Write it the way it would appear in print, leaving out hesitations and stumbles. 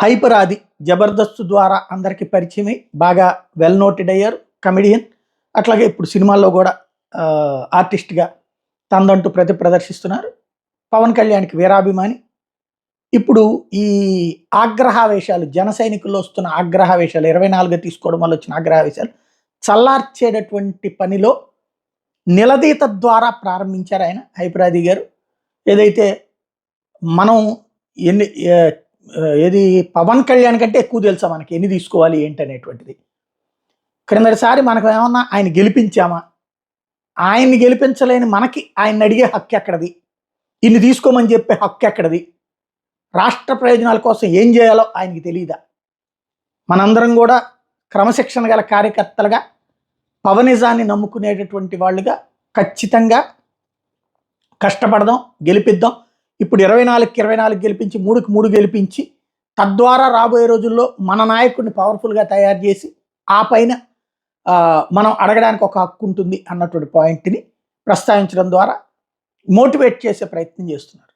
Hyper ఆది జబర్దస్త్ ద్వారా అందరికీ పరిచయమై బాగా వెల్ నోటెడ్ అయ్యారు కమెడియన్. అట్లాగే ఇప్పుడు సినిమాల్లో కూడా ఆర్టిస్ట్గా తనదంటూ ప్రదర్శిస్తున్నారు. పవన్ కళ్యాణ్కి వీరాభిమాని. ఇప్పుడు ఈ ఆగ్రహావేశాలు, జన సైనికుల్లో వస్తున్న ఆగ్రహావేశాలు, 24 తీసుకోవడం వల్ల వచ్చిన ఆగ్రహావేశాలు చల్లార్చేటటువంటి పనిలో నిలదీత ద్వారా ప్రారంభించారు ఆయన హైపర్ ఆది గారు. ఏదైతే మనం ఎన్ని ఏది పవన్ కళ్యాణ్ కంటే ఎక్కువ తెలుసా మనకి ఎన్ని తీసుకోవాలి ఏంటనేటువంటిది. క్రిందటిసారి మనకు ఏమన్నా ఆయన గెలిపించామా? ఆయన్ని గెలిపించలేని మనకి ఆయన్ని అడిగే హక్కు ఎక్కడది? ఇన్ని తీసుకోమని చెప్పే హక్కు ఎక్కడది? రాష్ట్ర ప్రయోజనాల కోసం ఏం చేయాలో ఆయనకి తెలియదా? మనందరం కూడా క్రమశిక్షణ గల కార్యకర్తలుగా పవనిజాన్ని నమ్ముకునేటటువంటి వాళ్ళుగా ఖచ్చితంగా కష్టపడదాం, గెలిపిద్దాం. ఇప్పుడు 24కి 24 గెలిపించి 3కి 3 గెలిపించి తద్వారా రాబోయే రోజుల్లో మన నాయకుడిని పవర్ఫుల్గా తయారు చేసి ఆ పైన మనం అడగడానికి ఒక హక్కు ఉంటుంది అన్నటువంటి పాయింట్ని ప్రస్తావించడం ద్వారా మోటివేట్ చేసే ప్రయత్నం చేస్తున్నారు.